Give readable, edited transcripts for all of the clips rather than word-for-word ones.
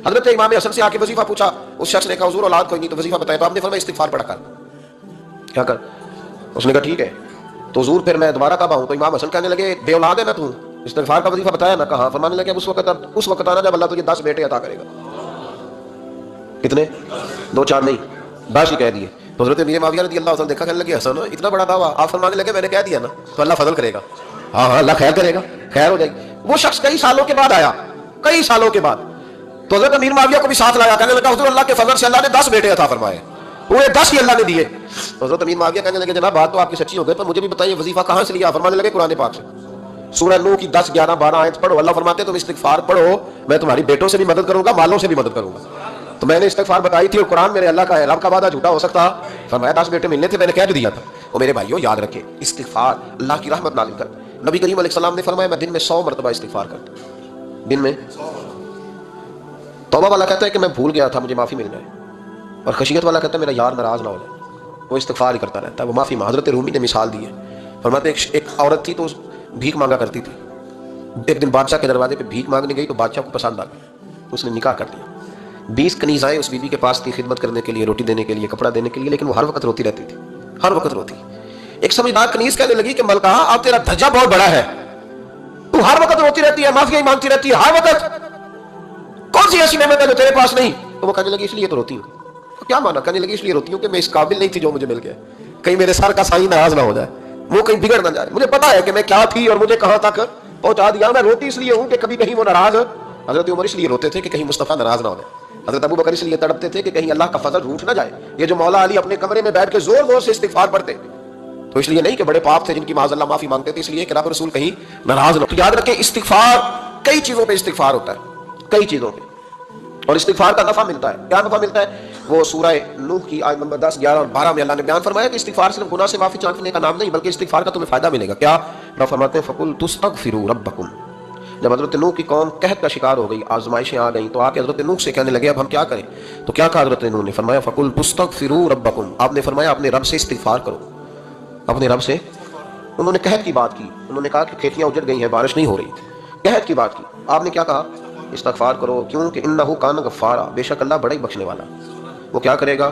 حضرت امام حسن سے آ کے وظیفہ پوچھا، اس شخص نے کہا حضور اولاد کوئی نہیں تو وظیفہ بتائے، تو آپ نے فرمایا استغفار پڑھا کر. کیا کر؟ اس نے کہا ٹھیک ہے. تو حضور پھر میں دوبارہ کب آؤں؟ تو امام حسن کہنے لگے بے اولاد ہے نا تو استغفار کا وظیفہ بتایا نا؟ کہا. فرمانے لگے اس وقت آنا جب اللہ تجھے 10 بیٹے عطا کرے گا. کتنے؟ 2 4 نہیں، 10 ہی کہہ دیے. تو حضرت امیر معاویہ رضی اللہ عنہ دیکھا، کہنے لگے حسن اتنا بڑا دعویٰ. آپ فرمانے لگے میں نے کہہ دیا نا تو اللہ فضل کرے گا. ہاں ہاں اللہ خیر کرے گا، خیر ہو جائے گی. وہ شخص کئی سالوں کے بعد آیا، کئی سالوں کے بعد. تو حضرت امیر معاویہ کو بھی ساتھ لایا، کہنے لگا حضور اللہ کے فضل سے اللہ نے 10 بیٹے عطا فرمائے، پورے 10 ہی اللہ نے دیے. حضرت امیر معاویہ کہنے لگے جناب بات تو آپ کی سچی ہو گئی، پر مجھے بھی بتائیے وظیفہ کہاں سے لیا؟ فرمانے لگے قرآن پاک سے. سورہ نوح کی 10 11 12 آیت پڑھو. اللہ فرماتے تم استغفار پڑھو، میں تمہاری بیٹوں سے بھی مدد کروں گا، مالوں سے بھی مدد کروں گا. تو میں نے استغفار بتائی تھی اور قرآن میرے اللہ کا ہے، رب کا وعدہ جھوٹا ہو سکتا؟ فرمایا 10 بیٹے ملنے تھے، میں نے کہہ دیا تھا. اور میرے بھائیو یاد رکھیں استغفار اللہ کی رحمت نازل کرتا. نبی کریم علیہ السلام نے فرمایا میں دن میں 100 مرتبہ استغفار کرتا ہوں. دن میں توبہ والا کہتا ہے کہ میں بھول گیا تھا مجھے معافی مل جائے، اور خشیت والا کہتا ہے میرا یار ناراض نہ ہو جائے. وہ استغفار ہی کرتا رہتا ہے، وہ معافی. حضرت رومی نے مثال دی ہے، فرماتے ایک عورت تھی تو بھیک مانگا کرتی تھی. ایک دن بادشاہ کے دروازے پہ بھیک مانگنے گئی تو بادشاہ کو پسند آ گئی، اس نے نکاح کر دیا. 20 کنیزائیں اس بیوی کے پاس تھی خدمت کرنے کے لیے، روٹی دینے کے لیے، کپڑا دینے کے لیے، لیکن وہ ہر وقت روتی رہتی تھی، ہر وقت روتی. ایک سمجھدار کنیز کہنے لگی کہ ملکہ اب تیرا درجہ بہت بڑا ہے، تو ہر وقت روتی رہتی ہے، معافی مانگتی رہتی ہے ہر وقت، کون سی ایسی نعمت ہے جو تیرے پاس نہیں؟ تو وہ کہنے لگی اس لیے تو روتی ہوں. تو کیا مانا؟ کہنے لگی اس لیے روتی ہوں کہ میں اس قابل نہیں تھی جو مجھے مل گیا، کہیں میرے سر کا سائیں ناراض نہ ہو جائے، وہ کہیں بگڑ نہ جائے. مجھے پتا ہے کہ میں کیا تھی اور مجھے کہاں تک پہنچا دیا. میں روتی اس لیے ہوں کہ کبھی کہیں وہ ناراض. حضرت عمر اس لیے روتے تھے کہ کہیں مصطفیٰ ناراض نہ ہو جائے. حضرت ابو بکر اس لیے تڑپتے تھے کہ کہیں اللہ کا فضل روٹ نہ جائے. یہ جو مولا علی اپنے کمرے میں بیٹھ کے زور زور سے استغفار پڑھتے تو اس لیے نہیں کہ بڑے پاپ تھے جن کی معاذ اللہ معافی مانگتے تھے، اس لیے کہ رب رسول کہیں ناراض نہ ہو. یاد رکھیں استغفار کئی چیزوں پہ استغفار ہوتا ہے، کئی چیزوں پہ. اور استغفار کا نفع ملتا ہے. کیا نفع ملتا ہے؟ وہ سورہ نوح کی آیت نمبر 10 11 اور 12 میں اللہ نے بیان فرمایا کہ استغفار صرف گناہ سے معافی چاہنے کا نام نہیں، بلکہ استغفار کا تمہیں فائدہ ملے گا. کیا؟ رب فرماتے ہیں فَقُلْتُ اسْتَغْفِرُوا رَبَّكُمْ. جب حضرت نوح کی قوم قحط کا شکار ہو گئی، آزمائشیں آ گئیں، تو آ کے حضرت نوح سے کہنے لگے اب ہم کیا کریں؟ تو کیا کہا حضرت نوح نے؟ فرمایا فَقُلْتُ اسْتَغْفِرُوا رَبَّكُمْ. آپ نے فرمایا اپنے رب سے استغفار کرو، اپنے رب سے. انہوں نے قحط کی بات کی، انہوں نے کہا کہ کھیتیاں اجڑ گئی ہیں، بارش نہیں ہو رہی، قحط کی بات کی. آپ نے کیا کہا؟ استغفار کرو، کیوں کہ انہ کان غفارا، بے شک اللہ بڑا ہی بخشنے والا. وہ کیا کرے گا؟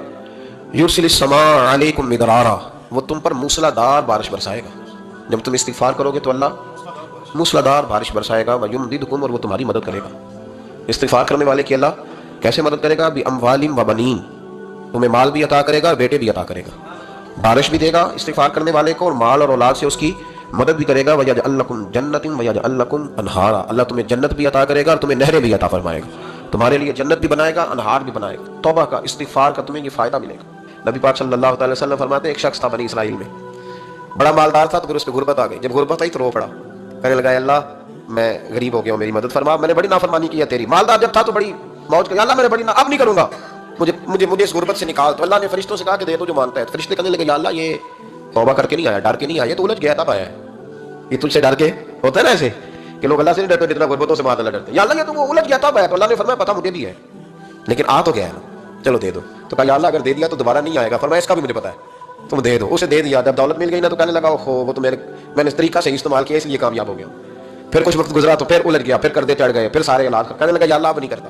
یرسل السماء علیکم مدرارا، وہ تم پر موسلا دار بارش برسائے گا. جب تم استغفار کرو گے تو اللہ موسلا دار بارش برسائے گا. ویمددکم، اور وہ تمہاری مدد کرے گا. استغفار کرنے والے کی اللہ کیسے مدد کرے گا؟ باموال و بنین، تمہیں مال بھی عطا کرے گا اور بیٹے بھی عطا کرے گا. بارش بھی دے گا استغفار کرنے والے کو، اور مال اور اولاد سے اس کی مدد بھی کرے گا. وَيَجْعَلْ لَكُمْ جَنَّةٍ وَيَجْعَلْ لَكُمْ أَنْهَارًا، اللہ تمہیں جنت بھی عطا کرے گا اور تمہیں نہریں بھی عطا فرمائے گا. تمہارے لیے جنت بھی بنائے گا، انہار بھی بنائے گا. توبہ کا، استغفار کا تمہیں یہ فائدہ ملے گا. نبی پاک صلی اللہ تعالی وسلم فرماتے ہیں ایک شخص تھا بنی اسرائیل میں، بڑا مالدار تھا، تو پھر اس پہ غربت آ گئی. جب غربت آئی تو رو پڑا، کہنے لگا اللہ میں غریب ہو گیا ہوں، میری مدد فرما، میں نے بڑی نافرمانی کی ہے تیری. مالدار جب تھا تو بڑی موج کری، اللہ میں نے بڑی اب نہیں کروں گا، مجھے اس غربت سے نکال. تو اللہ نے فرشتوں سے کہا کہ دے دو جو مانتا ہے. فرشتے کہنے لگے یا اللہ یہ توبہ کر کے نہیں آیا، ڈر کے نہیں آیا، تو الجھ گیا تب آیا ہے. یہ تجھ سے ڈر کے ہوتا ہے نا ایسے کہ لوگ اللہ سے نہیں ڈرتے جتنا غربتوں سے مات اللہ ڈرتے. یا اللہ یہ تو وہ الجھ گیا تب آیا. تو اللہ نے فرمایا پتہ مجھے بھی ہے لیکن آ تو گیا ہے نا، چلو دے دو. تو کہا یا اللہ اگر دے دیا تو دوبارہ نہیں آئے گا. فرمایا اس کا بھی مجھے پتا ہے، تم دے دو. اسے دے دیا. جب دولت مل گئی نا تو کہنے لگا اوہو وہ تو میں نے اس طریقہ سے استعمال کیا اس لیے کامیاب ہو گیا. پھر کچھ وقت گزرا تو پھر الجھ گیا، پھر قرضے چڑھ گئے، پھر سارے علاج کہنے لگا یا اللہ اب نہیں کرتا،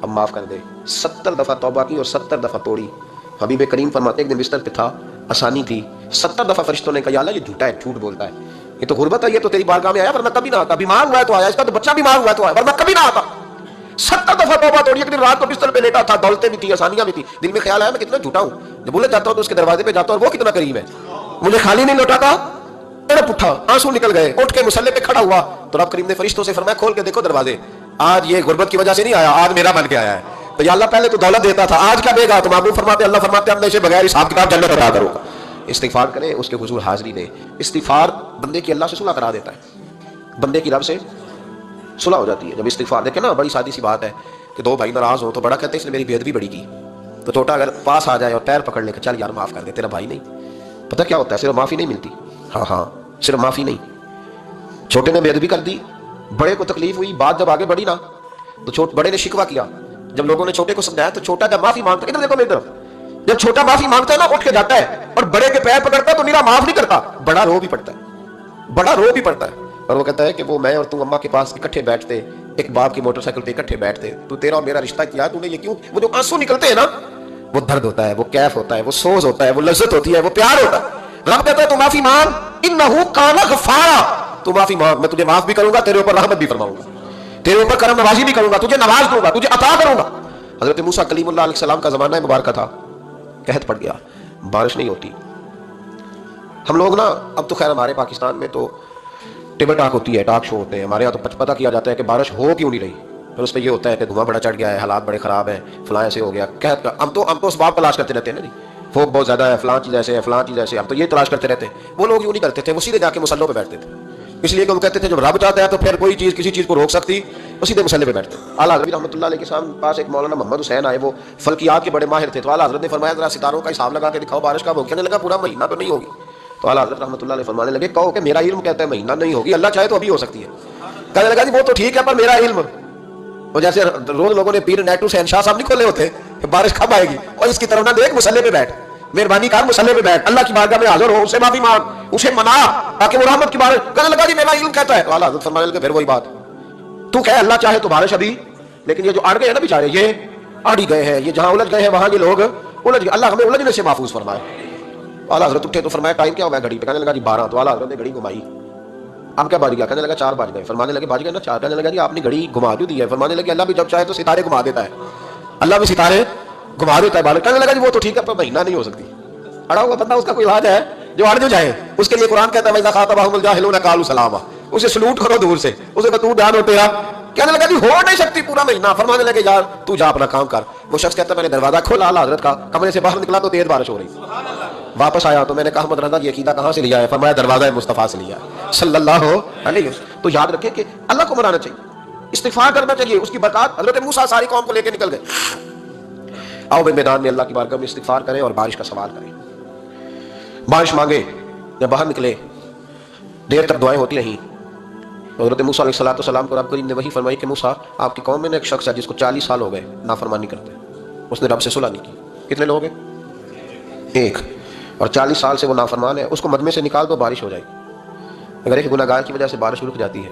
اب معاف کر دے. 70 دفعہ توبہ کی اور 70 دفعہ توڑی. حبیب کریم فرماتے ایک دن بستر پہ تھا، آسانی تھی، 70 دفعہ فرشتوں نے کہا یا اللہ یہ جھوٹا ہے، جھوٹ بولتا ہے، یہ تو غربت ہے، یہ تو تیری بارگاہ میں آیا ورنہ کبھی نہ آتا، بیمار ہوا ہے تو آیا، اس کا تو بچہ بیمار ہوا ہے تو آیا ورنہ کبھی نہ آتا. 70 دفعہ توبہ توڑی. ایک دن رات کو بستر پہ لیٹا تھا، دولتیں بھی تھی، آسانیاں بھی تھی. دل میں خیال آیا میں کتنا جھوٹا ہوں، جب بولے جاتا ہوں تو اس کے دروازے پہ جاتا ہوں اور وہ کتنا قریب ہے، مجھے خالی نہیں لوٹاتا. میرا پٹھا آنسو نکل گئے، اٹھ کے مصلے پہ کھڑا ہوا تو رب کریم نے فرشتوں سے فرمایا کھول کے دیکھو دروازے، آج یہ غربت کی وجہ سے نہیں آیا، آج میرا بن کے آیا ہے. تو یا اللہ پہلے تو دولت دیتا تھا، آج کیا دے گا؟ تو محبوب فرماتے اللہ فرماتے ہم نے اسے بغیر حساب کتاب جنت عطا کروں گا. استغفار کرے، اس کے حضور حاضری دے. استغفار بندے کی اللہ سے صلح کرا دیتا ہے، بندے کی رب سے صلح ہو جاتی ہے جب استغفار. دیکھیں نا بڑی سادی سی بات ہے کہ دو بھائی ناراض ہو تو بڑا کہتے ہیں اس نے میری بے ادبی بڑی کی، تو چھوٹا اگر پاس آ جائے اور پیر پکڑ لے کہ چل یار معاف کر دے، تیرا بھائی نہیں. پتہ کیا ہوتا ہے؟ صرف معافی نہیں ملتی، ہاں صرف معافی نہیں. چھوٹے نے بے ادبی کر دی، بڑے کو تکلیف ہوئی، بات جب آگے بڑھی نا تو بڑے نے شکوہ کیا. جب لوگوں نے چھوٹے کو سمجھایا تو چھوٹا جب معافی مانگتا ہے، ادھر دیکھو میری طرف، جب چھوٹا معافی مانگتا ہے نا اٹھ کے جاتا ہے اور بڑے کے پیر پکڑتا ہے تو میرا معاف نہیں کرتا، بڑا رو بھی پڑتا ہے، بڑا رو بھی پڑتا ہے. اور وہ کہتا ہے کہ وہ میں اور تم اماں کے پاس اکٹھے بیٹھتے، ایک باپ کی موٹر سائیکل پہ اکٹھے بیٹھتے، تو تیرا اور میرا رشتہ کیا، تو نے یہ کیوں؟ وہ جو آنسو نکلتے ہیں نا، وہ درد ہوتا ہے، وہ کیف ہوتا ہے، وہ سوز ہوتا ہے، وہ لذت ہوتی ہے، وہ پیار ہوتا ہے۔ رب کہتا ہے تو معافی مانگ، انہ کان غفارا، تو معافی مانگ، میں تجھے معاف بھی کروں گا، تیرے اوپر رحمت بھی فرماؤں گا، تیرے اوپر کرم نوازی بھی کروں گا، تجھے نواز دوں گا، تجھے عطا کروں گا۔ حضرت موسیٰ کلیم اللہ علیہ السلام کا زمانہ مبارکہ تھا، قحط پڑ گیا، بارش نہیں ہوتی۔ ہم لوگ نا اب تو خیر ہمارے پاکستان میں تو ٹیبل ٹاک ہوتی ہے، ٹاک شو ہوتے ہیں، ہمارے یہاں تو پتہ کیا جاتا ہے کہ بارش ہو کیوں نہیں رہی، پھر اس پہ یہ ہوتا ہے کہ دھواں بڑا چڑھ گیا ہے، حالات بڑے خراب ہیں، فلاں ایسے ہو گیا، قحط کا۔ ہم تو اسباب تلاش کرتے رہتے ہیں نا جی، فوق بہت زیادہ ہے، فلاں چیز ایسے ہے، فلاں چیز ایسے ہے، ہم تو یہ تلاش کرتے رہتے ہیں۔ وہ لوگ یوں نہیں کرتے تھے، وہ سیدھے جا کے مسلوں پہ بیٹھتے تھے، اس لیے کہ وہ کہتے تھے جب رب چاہتا ہے تو پھر کوئی چیز کسی چیز کو روک سکتی، وہ سیدھے مسلے پہ بیٹھتے۔ اعلیٰ حضرت رحمۃ اللہ علیہ کے پاس ایک مولانا محمد حسین آئے، وہ فلکیات کے بڑے ماہر تھے، تو اعلیٰ حضرت نے فرمایا ذرا ستاروں کا حساب لگا کے دکھاؤ بارش کب ہوگی۔ کہنے لگا پورا مہینہ تو نہیں ہوگی۔ تو اعلیٰ حضرت رحمۃ اللہ علیہ فرمانے لگے کہو کہ میرا علم کہتا ہے مہینہ نہیں ہوگی، اللہ چاہے تو ابھی ہو سکتی ہے۔ کہنے لگا جی وہ تو ٹھیک ہے پر میرا علم، وہ جیسے روز لوگوں نے پیر نیٹو سے انشاء صاحب نہیں کھولے ہوتے کہ بارش کب آئے گی، اور اس کی طرف نہ دیکھ، مسلے پہ بیٹھ، مہربانی کر مسلے پہ بیٹھ، اللہ کی بارگاہ میں حاضر ہو، اسے معافی مانگ، اسے منا تاکہ وہ رحمت کی بارش۔ کہنے لگا جی میرا علم کہتا ہے۔ تو اعلیٰ حضرت فرمانے لگے پھر وہی بات، تو کہ اللہ چاہے تو بارش ابھی، لیکن یہ جو اڑ گئے ہیں نا بیچارے، یہ اڑ ہی گئے ہیں، یہ جہاں الجھ گئے ہیں وہاں یہ لوگ الجھ گئے، اللہ ہمیں الجھنے سے محفوظ فرمائے۔ اعلیٰ حضرت اٹھے تو فرمایا ٹائم کیا ہوا ہے گھڑی پہ؟ کہنے لگا جی 12۔ تو اعلیٰ حضرت نے گھڑی گھمائی، اب کیا بج گیا؟ کہنے لگا 4 بج گئے۔ فرمانے لگے بج گئے نا 4۔ کہنے لگا جی آپ نے گھڑی گھما کیوں دی ہے؟ فرمانے لگے اللہ بھی جب چاہے تو ستارے گھما دیتا ہے، اللہ بھی ستارے گھما دیتا ہے بارش۔ کہنے لگا جی وہ تو ٹھیک ہے پر مہینہ نہیں ہو سکتی۔ اڑا ہوا بندہ اس کا کوئی علاج ہے جو اڑ جو جائے، اس کے لیے قرآن کہتا ہے وَإِذَا خَاطَبَهُمُ الْجَاهِلُونَ قَالُوا سَلَامًا، اسے سلوٹ کرو دور سے، اسے کہ تو دھیان ہو تیرا۔ کہنے لگا جی ہو نہیں سکتی پورا مہینہ۔ فرمانے لگے یار تو جا اپنا کام کر۔ وہ شخص کہتا ہے میں نے دروازہ کھولا اعلیٰ حضرت کا، کمرے سے باہر نکلا تو تیز بارش ہو رہی، واپس آیا تو میں نے کہا احمد رضا یہ عقیدہ کہاں سے لیا ہے؟ فرمایا دروازہ مصطفیٰ سے لیا ہے صلی اللہ علیہ وسلم۔ تو یاد رکھیں کہ اللہ کو منانا چاہیے، استغفار کرنا چاہیے، اس کی برکات۔ حضرت موسیٰ ساری قوم کو لے کے نکل گئے۔ آؤ بھائی میدان میں اللہ کی بارگاہ میں استغفار کریں اور بارش کا سوال کریں، بارش مانگے۔ جب باہر نکلے دیر تک دعائیں ہوتی رہیں، حضرت موسیٰ علیہ السلام کو رب کریم نے وحی فرمائی کہ موسیٰ آپ کی قوم میں ایک شخص ہے جس کو 40 سال ہو گئے نافرمانی کرتے، اس نے رب سے صلح نہیں کی۔ کتنے لوگ ہیں؟ ایک، اور 40 سال سے وہ نافرمان ہے، اس کو مجمع سے نکال دو بارش ہو جائے گی۔ اگر ایک گناہگار کی وجہ سے بارش رک جاتی ہے،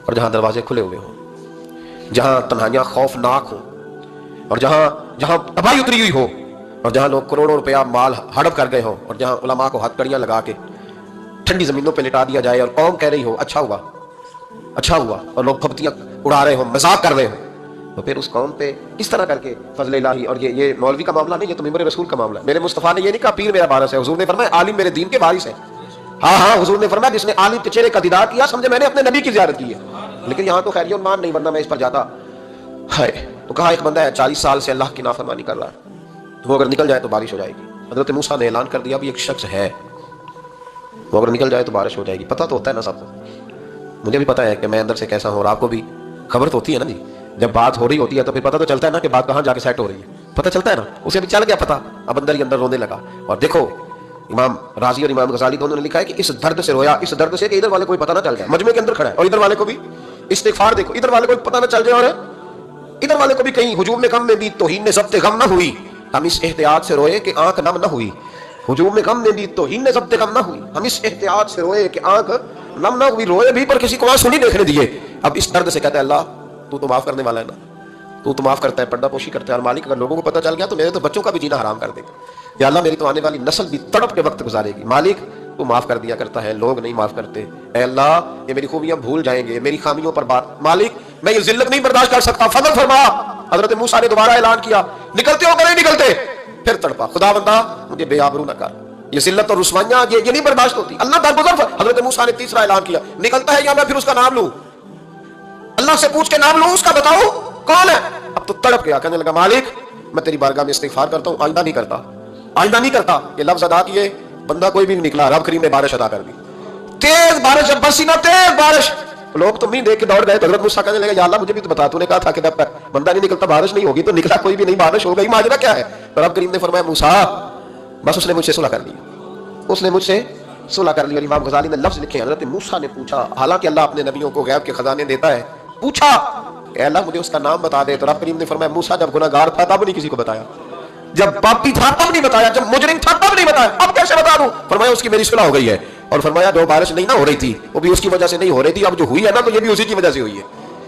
اور جہاں دروازے کھلے ہوئے ہوں، جہاں تنہائیاں خوفناک ہوں، اور جہاں تباہی اتری ہوئی ہو، اور جہاں لوگ کروڑوں روپیہ مال ہڑپ کر گئے ہوں، اور جہاں علماء کو ہتھ کڑیاں لگا کے ٹھنڈی زمینوں پہ لٹا دیا جائے اور قوم کہہ رہی ہو اچھا ہوا اچھا ہوا، اور لوگ پھپتیاں اڑا رہے ہوں، مذاق کر رہے ہوں، تو پھر اس قوم پہ اس طرح کر کے فضل الہی۔ اور یہ مولوی کا معاملہ نہیں، یہ تو ممبر رسول کا معاملہ ہے۔ میرے مصطفیٰ نے یہ نہیں کہا پیر میرا وارث ہے، حضور نے فرمایا عالم میرے دین کے وارث ہے۔ ہاں حضور نے فرمایا جس نے عالم کے چہرے کا دیدار کیا سمجھے میں نے اپنے نبی کی زیارت کی ہے۔ لیکن یہاں تو خیریت مان نہیں، ورنہ میں اس پر جاتا ہے۔ تو کہا ایک بندہ ہے 40 سال سے اللہ کی نافرمانی کر رہا ہے، وہ اگر نکل جائے تو بارش ہو جائے گی۔ حضرت موسیٰ نے اعلان کر دیا بھی ایک شخص ہے، وہ اگر نکل جائے تو بارش ہو جائے گی۔ پتہ تو ہوتا ہے نا سب کو، مجھے بھی پتہ ہے کہ میں اندر سے کیسا ہوں، اور آپ کو بھی خبر تو ہوتی ہے نا جی، جب بات ہو رہی ہوتی ہے تو پھر پتہ تو چلتا ہے نا کہ بات کہاں جا کے سیٹ ہو رہی ہے، پتہ چلتا ہے نا۔ اسے بھی چل گیا پتہ، اب اندر ہی اندر رونے لگا۔ اور دیکھو امام رازی اور امام غزالی دونوں نے لکھا ہے کہ اس درد سے رویا، اس درد سے کہ ادھر والے کو پتہ نہ چل جائے، مجمع کے اندر کھڑا ہے اور ادھر والے کو بھی استغفار، دیکھو ادھر والے کو پتہ نہ چل جائے اور ادھر والے کو بھی کہیں ہجوم میں غم میں بھی توہین میں ضبط غم نہ ہوئی۔ ہم اس احتیاط سے روئے کہ آنکھ نم نہ ہوئی، ہجوم میں غم میں بھی توہین میں ضبط غم نہ ہوئی۔ ہم اس احتیاط سے روئے کہ آنکھ نم نہ ہوئی، روئے بھی پر کسی کو آنسو نہیں دیکھنے دیے۔ اب اس درد سے کہتا ہے اللہ تو معاف کرنے والا ہے نا، تو معاف کرتا ہے، پردہ پوشی کرتا ہے، اور مالک اگر لوگوں کو پتہ چل گیا تو میرے تو بچوں کا بھی جینا حرام کر دے گا، یا اللہ میری تو آنے والی نسل بھی تڑپ کے وقت گزارے گی۔ مالک تو معاف کر دیا کرتا ہے، لوگ نہیں معاف کرتے، اے اللہ یہ میری خوبیاں بھول جائیں گے، میری خامیوں پر بات، مالک میں یہ ذلت نہیں برداشت کر سکتا، فضل فرما۔ حضرت موسیٰ نے دوبارہ اعلان کیا نکلتے ہو کہ نہیں نکلتے؟ پھر تڑپا خدا بندہ مجھے بے آبرو نہ کر، یہ ذلت اور رسوائیاں یہ نہیں برداشت ہوتی، اللہ درگزر۔ حضرت موسیٰ نے تیسرا اعلان کیا نکلتا ہے یا میں پھر اس کا نام لوں، اللہ سے پوچھ کے نام لوں اس کا، بتاؤ کون ہے؟ اب تو تڑپ گیا، کہنے لگا مالک میں تیری بارگاہ میں استغفار کرتا ہوں، آئندہ نہیں کرتا، آئندہ نہیں کرتا۔ یہ لفظ ادا کیے، بندہ کوئی بھی نہیں نکلا، رب کریم نے بارش ادا کر دی، تیز بارش، جب برسی نا تیز بارش، لوگ تو نہیں دیکھ کے دوڑ گئے۔ تو حضرت موسیٰ کہنے لگا یا اللہ مجھے بھی تو بتا، تو نے کہا تھا کہ جب تک بندہ نہیں نکلتا بارش نہیں ہوگی، تو نکلا کوئی بھی نہیں، بارش ہو گئی، ماجرا کیا ہے؟ تو رب کریم نے فرمایا موسیٰ بس اس نے مجھ سے صلح کر لی، اس نے مجھ سے صلح کر لی۔ اور امام غزالی نے لفظ لکھے، حضرت موسیٰ نے پوچھا، حالانکہ اللہ اپنے نبیوں کو غیب کے خزانے دیتا ہے، پوچھا اے اللہ مجھے اس کا نام بتا دے۔ تو رب کریم نے فرمایا موسیٰ جب گناہ گار تھا تب نہیں کسی کو بتایا، جب پاپی تھا تب نہیں بتایا، جب مجرم تھا تب نہیں بتایا، اب کیسے بتا دوں؟ فرمایا اس کی میری صلح ہو گئی ہے، اور فرمایا جو بارش نہیں نہ ہو رہی تھی وہ بھی اس کی وجہ سے نہیں ہو رہی تھی، اب جو ہوئی ہے نا تو یہ بھی اسی کی وجہ سے ہوئی ہے.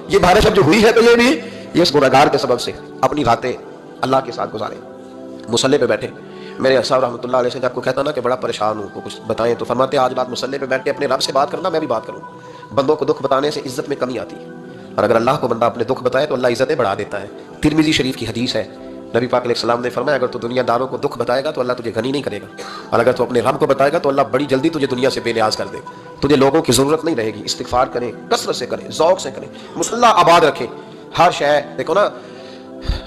یہ بارش اب جو ہوئی ہے تو یہ بھی یہ اس گنہگار کے سبب سے. اپنی راتیں اللہ کے ساتھ گزارے. مصلی پہ بیٹھے. میرے صاحب رحمۃ اللہ علیہ سے جب کو کہتا نا کہ بڑا پریشان ہوں کو کچھ بتائیں تو فرماتے آج رات مصلی پہ بیٹھ کے اپنے رب سے بات کرنا، میں بھی بات کروں. بندوں کو دکھ بتانے سے عزت میں کمی آتی ہے، اور اگر اللہ کو بندہ اپنے دکھ بتائے تو اللہ عزتیں بڑھا دیتا ہے. ترمذی شریف کی حدیث ہے، نبی پاک علیہ السلام نے فرمایا اگر تو دنیا داروں کو دکھ بتائے گا تو اللہ تجھے غنی نہیں کرے گا، اور اگر تو اپنے رب کو بتائے گا تو اللہ بڑی جلدی تجھے دنیا سے بے نیاز کر دے. تجھے لوگوں کی ضرورت نہیں رہے گی. استغفار کریں، کثرت سے کریں، ذوق سے کریں، مصلی آباد رکھیں. ہر شے دیکھو نا،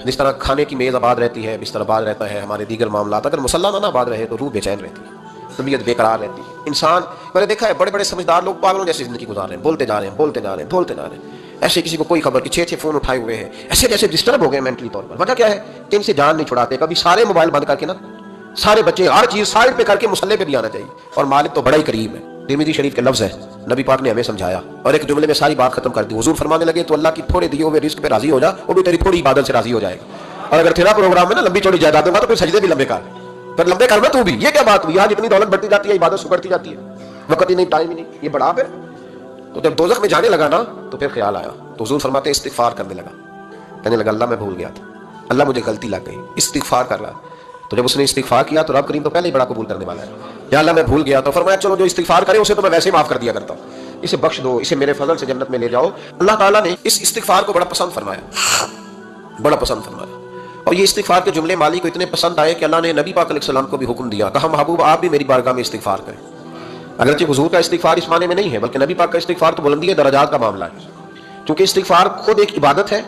جس طرح کھانے کی میز آباد رہتی ہے، بستر آباد رہتا ہے، ہمارے دیگر معاملات، اگر مصلی نہ آباد رہے تو روح بے چین رہتی ہے، طبیعت بے قرار رہتی ہے. انسان میں نے دیکھا ہے بڑے بڑے سمجھدار لوگ پاگلوں جیسی زندگی گزار رہے ہیں، بولتے جا رہے ہیں، بولتے جا رہے ہیں، بولتے جا رہے ہیں. ایسے کسی کو کوئی خبر کہ 6 فون اٹھائے ہوئے ہیں، ایسے جیسے ڈسٹرب ہو گئے مینٹلی طور پر. وجہ کیا ہے کہ ان سے جان نہیں چھڑاتے. کبھی سارے موبائل بند کر کے نا، سارے بچے ہر چیز سائڈ پہ کر کے مصلی پہ بھی آنا چاہیے. اور مالک تو بڑا ہی قریب ہے. ترمذی شریف کے لفظ ہے، نبی پاک نے ہمیں سمجھایا اور ایک جملے میں ساری بات ختم کر دی. حضور فرمانے لگے تو اللہ کی تھوڑے دیے ہوئے رزق پہ راضی ہو جا، وہ بھی تیری تھوڑی عبادت سے راضی ہو جائے گا. اور اگر تیرا پروگرام ہے نا لمبی چوڑی جائیداد ہوگا تو پھر سجدے بھی لمبے کر، پھر لمبے کرنا تو بھی. یہ کیا بات ہوئی؟ آج اتنی دولت بڑھتی جاتی ہے، عبادت سکڑتی جاتی ہے، وقت ہی نہیں، ٹائم ہی نہیں. یہ بڑھا پھر تو جب دوزخ میں جانے لگا نا تو پھر خیال آیا تو حضور فرماتے استغفار کرنے لگا. کہنے لگا اللہ میں بھول گیا تھا، اللہ مجھے غلطی لگ گئی. استغفار کر رہا. تو جب اس نے استغفار کیا تو رب کریم تو پہلے ہی بڑا قبول کرنے والا ہے. یا اللہ میں بھول گیا. تو فرمایا چلو جو استغفار کرے اسے تو میں ویسے ہی معاف کر دیا کرتا ہوں، اسے بخش دو، اسے میرے فضل سے جنت میں لے جاؤ. اللہ تعالیٰ نے اس استغفار کو بڑا پسند فرمایا، بڑا پسند فرمایا. اور یہ استغفار کے جملے مالی کو اتنے پسند آئے کہ اللہ نے نبی پاک علیہ السلام کو بھی حکم دیا، کہا محبوب آپ بھی میری بارگاہ میں استغفار کریں. اگرچہ حضور کا استغفار اس معنی میں نہیں ہے، بلکہ نبی پاک کا استغفار تو بلندی درجات کا معاملہ ہے. چونکہ استغفار خود ایک عبادت ہے،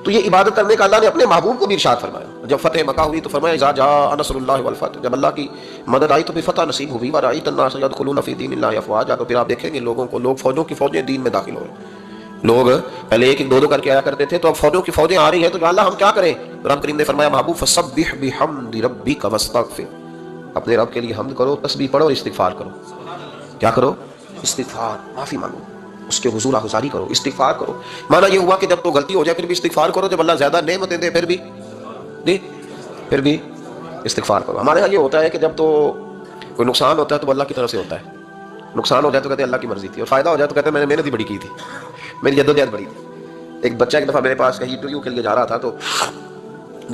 تو یہ عبادت کرنے کا اللہ نے اپنے محبوب کو بھی ارشاد فرمایا. جب فتح مکہ ہوئی تو فرمایا اذا جاء نصر اللہ والفتح، جب اللہ کی مدد آئی تو پھر فتح نصیب ہوئی. ورأیت الناس يدخلون فی دین اللہ افواجا، تو پھر آپ دیکھیں گے لوگوں کو، لوگ فوجوں کی فوجیں دین میں داخل ہوئے. لوگ پہلے ایک ایک دو دو کر کے آیا کرتے تھے، تو اب فوجوں کی فوجیں آ رہی ہیں، تو اللہ ہم کیا کریں؟ رب کریم نے فرمایا محبوب فسبح بحمد ربک واستغفر، اپنے رب کے لیے حمد کرو، تسبیح پڑھو اور استغفار کرو. کیا کرو؟ استغفار، معافی مانگو، اس کے حضور آہذاری کرو، استغفار کرو. مانا یہ ہوا کہ جب تو غلطی ہو جائے پھر بھی استغفار کرو، جب اللہ زیادہ نعمتیں دے پھر بھی استغفار کرو. ہمارے ہاں یہ ہوتا ہے کہ جب تو کوئی نقصان ہوتا ہے تو اللہ کی طرف سے ہوتا ہے، نقصان ہو جائے تو کہتے ہیں اللہ کی مرضی تھی، اور فائدہ ہو جائے تو کہتے ہیں میں نے محنت ہی بڑی کی تھی، میری جدوجہد بڑی تھی. ایک بچہ ایک دفعہ میرے پاس کہیں انٹرویو کے لیے جا رہا تھا تو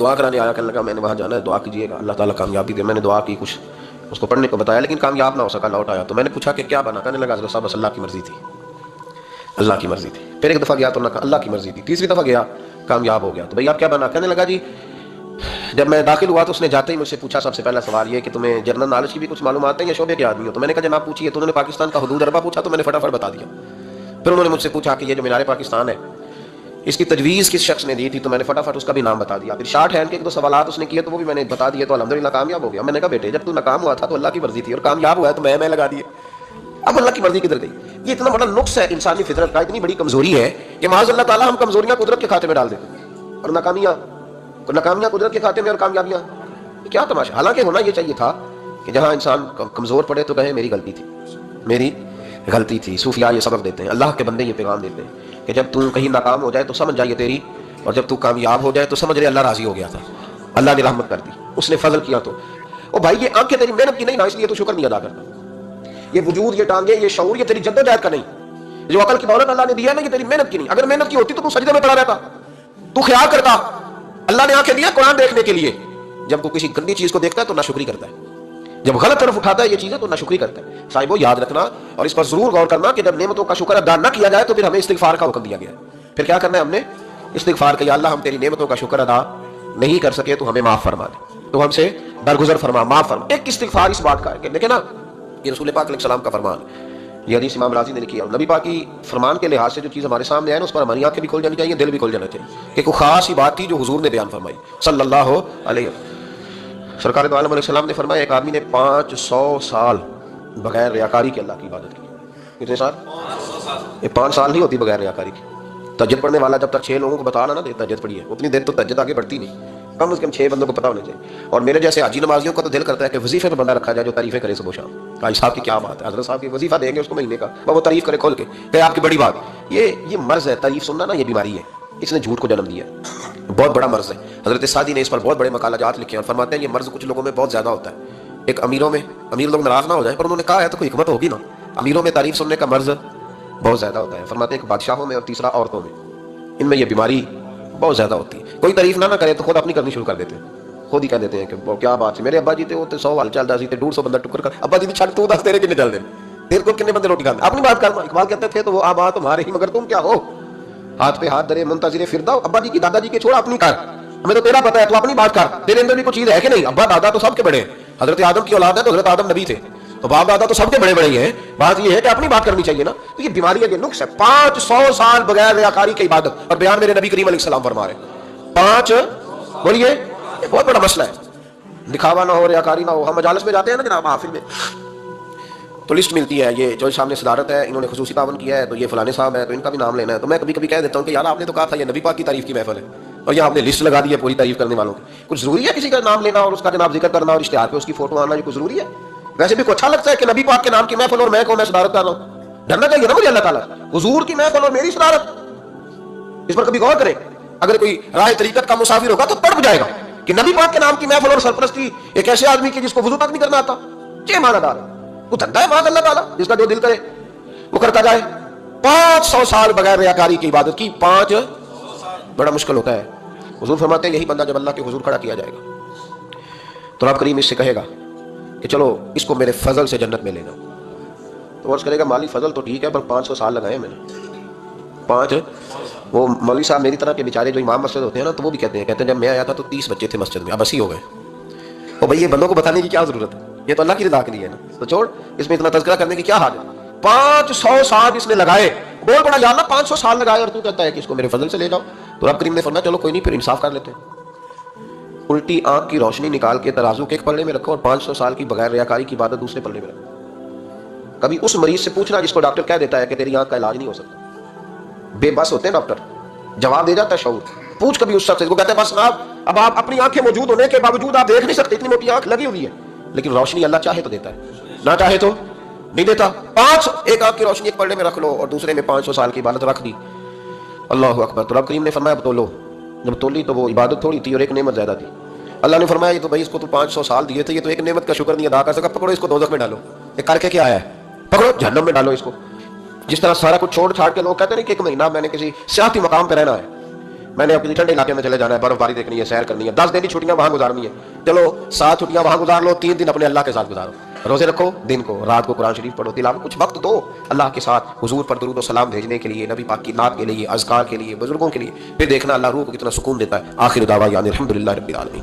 دعا کرانے آیا، کہنے لگا میں نے وہاں جانا ہے، دعا کیجیے گا اللہ تعالیٰ کامیابی دے. میں نے دعا کی، کچھ اس کو پڑھنے کو بتایا لیکن کامیاب نہ ہو سکا، لوٹ آیا. تو میں نے پوچھا کہ کیا بنا؟ کہنے لگا حضرت صاحب بس اللہ کی مرضی تھی، اللہ کی مرضی تھی. پھر ایک دفعہ گیا تو اللہ کی مرضی تھی. تیسری دفعہ گیا کامیاب ہو گیا. تو بھئی آپ کیا بنا؟ کہنے لگا جی جب میں داخل ہوا تو اس نے جاتے ہی مجھ سے پوچھا سب سے پہلا سوال یہ کہ تمہیں جنرل نالج کی بھی کچھ معلومات ہیں یا شعبے کے آدمی ہو؟ تو میں نے کہا جناب پوچھیے. تو انہوں نے پاکستان کا حدود اربا پوچھا تو میں نے فٹافٹ بتا دیا. پھر انہوں نے مجھ سے پوچھا کہ یہ جو مینار پاکستان ہے اس کی تجویز کس شخص نے دی تھی؟ تو میں نے فٹافٹ اس کا بھی نام بتا دیا. پھر شارٹ ہینڈ کے ایک دو سوالات اس نے کیے تو وہ بھی میں نے بتا دیے، تو الحمدللہ کامیاب ہو گیا. میں نے کہا بیٹے جب تو ناکام ہوا تھا تو اللہ کی مرضی تھی، اور کامیاب ہوا ہے تو میں لگا دیے، اب اللہ کی مرضی کدھر گئی؟ یہ اتنا بڑا نقص ہے انسانی فطرت کا، اتنی بڑی کمزوری ہے کہ معاذ اللہ تعالیٰ ہم کمزوریاں قدرت کے کھاتے میں ڈال دیتے ہیں، اور ناکامیاں قدرت کے کھاتے میں، اور کامیابیاں کیا تماشا. حالانکہ ہونا یہ چاہیے تھا کہ جہاں انسان کمزور پڑے تو کہے میری غلطی تھی، میری غلطی تھی. صوفیاء یہ سبق دیتے ہیں، اللہ کے بندے یہ پیغام دیتے ہیں کہ جب تو کہیں ناکام ہو جائے تو سمجھ جائیے تیری، اور جب تو کامیاب ہو جائے تو سمجھ رہے اللہ راضی ہو گیا تھا، اللہ نے رحمت کر دی، اس نے فضل کیا. تو او بھائی یہ آنکھیں تیری محنت کی نہیں نا، اس لیے تو شکر نہیں ادا کرتا. یہ وجود، یہ ٹانگیں، یہ شعور، یہ تیری جدوجہد کا نہیں. جو عقل کی دولت اللہ نے دیا نا یہ تیری محنت کی نہیں. اگر محنت کی ہوتی تو سجدے میں پڑا رہتا، تو خیال کرتا. اللہ نے آنکھیں دیا قرآن دیکھنے کے لیے. جب تو کسی گندی چیز کو دیکھتا ہے تو ناشکری کرتا ہے، جب غلط طرف اٹھاتا ہے یہ چیزیں تو ناشکری کرتا ہے. صاحبو یاد رکھنا اور اس پر ضرور غور کرنا کہ جب نعمتوں کا شکر ادا نہ کیا جائے تو پھر ہمیں استغفار کا حکم دیا گیا ہے. پھر کیا کرنا ہے ہم نے؟ استغفار کیا اللہ ہم تیری نعمتوں کا شکر ادا نہیں کر سکے تو ہمیں معاف فرما دے، تو ہم سے درگزر فرما، معاف فرما. ایک استغفار اس بات کا ہے کہ دیکھیں نا یہ رسول پاک علیہ السلام کا فرمان، یہ حدیث امام راضی نے لکھی ہے. اور نبی پاک کی فرمان کے لحاظ سے جو چیز ہمارے سامنے آئے نا اس پر ہماری آنکھیں بھی کھل جانی چاہیے، دل بھی کھل جانا چاہیے کہ کوئی خاص ہی بات تھی جو حضور نے بیان فرمائی صلی اللہ علیہ وسلم. سرکار دو عالم علیہ السلام نے فرمایا ایک آدمی نے 500 سال بغیر ریاکاری کے اللہ کی عبادت کی. کتنے سال؟ یہ 5 سال نہیں ہوتی بغیر ریاکاری کی. تہجد پڑھنے والا جب تک 6 لوگوں کو بتانا نہ دے تہجد پڑھی ہے اتنی دیر تو تہجد آگے بڑھتی نہیں، کم از کم 6 بندوں کو پتہ ہونا چاہیے. اور میرے جیسے حاجی نمازیوں کا تو دل کرتا ہے کہ وظیفے پہ بندہ رکھا جائے جو تعریفیں کرے صبح شام. حاجی صاحب کی کیا بات ہے، حضرت صاحب کی وظیفہ دیں گے اس کو مہینے کا، وہ تعریف کرے کھول کے کہ آپ کی بڑی بات. یہ مرض ہے، تعریف سننا نا یہ بیماری ہے، اس نے جھوٹ کو جنم دیا، بہت بڑا مرض ہے. حضرت سعدی نے اس پر بہت بڑے مقالات لکھے ہیں اور فرماتے ہیں یہ مرض کچھ لوگوں میں بہت زیادہ ہوتا ہے. ایک امیروں میں، امیر لوگ ناراض نہ ہو جائیں، پر انہوں نے کہا ہے تو کوئی حکمت ہوگی نا، امیروں میں تعریف سننے کا مرض بہت زیادہ ہوتا ہے. فرماتے ہیں کہ بادشاہوں میں اور تیسرا عورتوں میں، ان میں یہ بیماری بہت زیادہ ہوتی ہے. کوئی تعریف نہ کرے تو خود اپنی کرنی شروع کر دیتے ہیں، خود ہی کہہ دیتے ہیں کہ وہ کیا بات ہے، میرے ابا جی تھے وہ 100 ہال چل رہا سی 150 بندہ ٹکر کر، ابا جی چھڑ تو دس تیرے کتنے چل دیں، تیرے کو کتنے بندے روٹی کھاتے، اپنی بات کرنا. اقبال کہتے تھے تو وہ آبا تمہارے ہی مگر تم کیا ہو، ہاتھ پہ ہاتھ درے منتظر فرداؤ. ابا جی کی دادا جی کے چھوڑا اپنی کر، ہمیں تو تیرا پتہ ہے، تو اپنی بات کر، تیرے اندر بھی کوئی چیز ہے کہ نہیں. ابا دادا تو سب کے بڑے ہیں، حضرت آدم کی اولاد ہے تو حضرت آدم نبی تھے، تو باپ دادا تو سب کے بڑے بڑے ہی ہیں. بات یہ ہے کہ اپنی بات کرنی چاہیے نا. تو یہ بیماری ہے، یہ نقص ہے. 500 سال بغیر ریاکاری کی عبادت، اور بیان میرے نبی کریم علیہ السلام فرما رہے ہیں 5. بولیے، یہ بہت بڑا مسئلہ ہے. دکھاوا نہ ہو، ریاکاری نہ ہو. ہم مجالس میں جاتے ہیں نا جناب محافل میں، تو لسٹ ملتی ہے، یہ جو سامنے صدارت ہے انہوں نے خصوصی تعاون کیا ہے تو یہ فلانے صاحب ہے تو ان کا بھی نام لینا ہے. تو میں کبھی کبھی کہہ دیتا ہوں کہ یار آپ نے تو کہا تھا یہ نبی پاک کی تعریف کی محفل ہے، اور یہ آپ نے لسٹ لگا دی ہے پوری تعریف کرنے والوں کی. کچھ ضروری ہے کسی کا نام لینا اور اس کا جناب ذکر کرنا اور اشتہار پہ اس کی فوٹو آنا، یہ کچھ ضروری ہے؟ ویسے بھی کوئی اچھا لگتا ہے کہ نبی پاک کے نام کی محفل اور میں کو میں صدارت کر رہا ہوں؟ ڈرنا چاہیے نا مجھے اللہ تعالیٰ. حضور کی محفل اور میری صدارت، اس پر کبھی غور کریں. اگر کوئی راہ طریقت کا مسافر ہوگا تو تڑپ جائے گا کہ نبی پاک کے نام کی محفل اور سرپرستی ایک ایسے آدمی کی جس کو وضو تک نہیں کرنا آتا. یہ مانا دار وہ دھندا ہے معاذ اللہ تعالیٰ، جس کا جو دل کرے وہ کرتا جائے. 500 سال بغیر ریاکاری کی عبادت کی، 5 بڑا مشکل ہوتا ہے. حضور فرماتے ہیں یہی بندہ جب اللہ کے حضور کھڑا کیا جائے گا تو رب کریم اس سے کہے گا کہ چلو اس کو میرے فضل سے جنت میں لے جاؤ. تو عرض کرے گا مالی فضل تو ٹھیک ہے پر 500 سال لگائے میں نے. 5 وہ مولوی صاحب میری طرح کے بیچارے جو امام مسجد ہوتے ہیں نا، تو وہ بھی کہتے ہیں جب میں آیا تھا تو 30 بچے تھے مسجد میں، اب 80 ہو گئے. اور بھائی یہ بندوں کو بتانے کی کیا ضرورت ہے، یہ تو اللہ کی رضا کے لیے ہے نا، تو چھوڑ اس میں اتنا تذکرہ کرنے کی کیا حاجت ہے. 500 سال اس نے لگائے، بول پڑا یا اللہ 500 سال لگائے اور تو کہتا ہے کہ اس کو میرے فضل سے لے جاؤ. تو رب کریم نے فرمایا چلو کوئی نہیں، پھر انصاف کر لیتے ہیں. الٹی آنکھ کی روشنی نکال کے ترازو کے ایک پلڑے میں رکھو اور 500 سال کی بغیر ریاکاری کی عبادت دوسرے پلڑے میں رکھو. کبھی اس مریض سے پوچھنا جس کو ڈاکٹر کہہ دیتا ہے کہ تیری آنکھ کا علاج نہیں ہو سکتا. بے بس ہوتے ہیں ڈاکٹر، جواب دے جاتا ہے شعور. پوچھ کبھی اس شخص سے، وہ کہتا ہے بس جناب اب آپ اپنی آنکھیں موجود ہونے کے باوجود آپ دیکھ نہیں سکتے، اتنی موٹی آنکھ لگی ہوئی ہے، لیکن روشنی اللہ چاہے تو دیتا ہے، نہ چاہے تو نہیں دیتا. 5 ایک آنکھ کی روشنی ایک پلڑے میں رکھ لو اور دوسرے میں 500 سال کی عبادت رکھ دی. اللہ اکبر. تو رب کریم نے فرمایا اب تولو. جب تولی تو وہ عبادت تھوڑی تھی اور ایک نعمت زیادہ تھی. اللہ نے فرمایا یہ تو بھائی اس کو تو 500 سال دیے تھے، یہ تو ایک نعمت کا شکر نہیں ادا کر سکا، پکڑو اس کو دوزخ میں ڈالو. یہ کر کے کیا آیا ہے؟ پکڑو جہنم میں ڈالو اس کو. جس طرح سارا کچھ چھوڑ چھاڑ کے لوگ کہتے ہیں کہ 1 مہینہ میں نے کسی سیاحتی مقام پہ رہنا ہے، میں نے اپنے ٹھنڈے علاقے میں چلے جانا ہے، برف باری دیکھنی ہے، سیر کرنی ہے، 10 دن کی چھٹیاں وہاں گزارنی ہے. چلو 7 چھٹیاں وہاں گزار لو، 3 دن اپنے اللہ کے ساتھ گزارو. روزے رکھو، دن کو رات کو قرآن شریف پڑھو، تلاوت، کچھ وقت دو اللہ کے ساتھ حضور پر درود و سلام بھیجنے کے لیے، نبی پاک کی نعت کے لیے، اذکار کے لیے، بزرگوں کے لیے. پھر دیکھنا اللہ روح کو کتنا سکون دیتا ہے. آخر دعوانا الحمدللہ رب العالمین.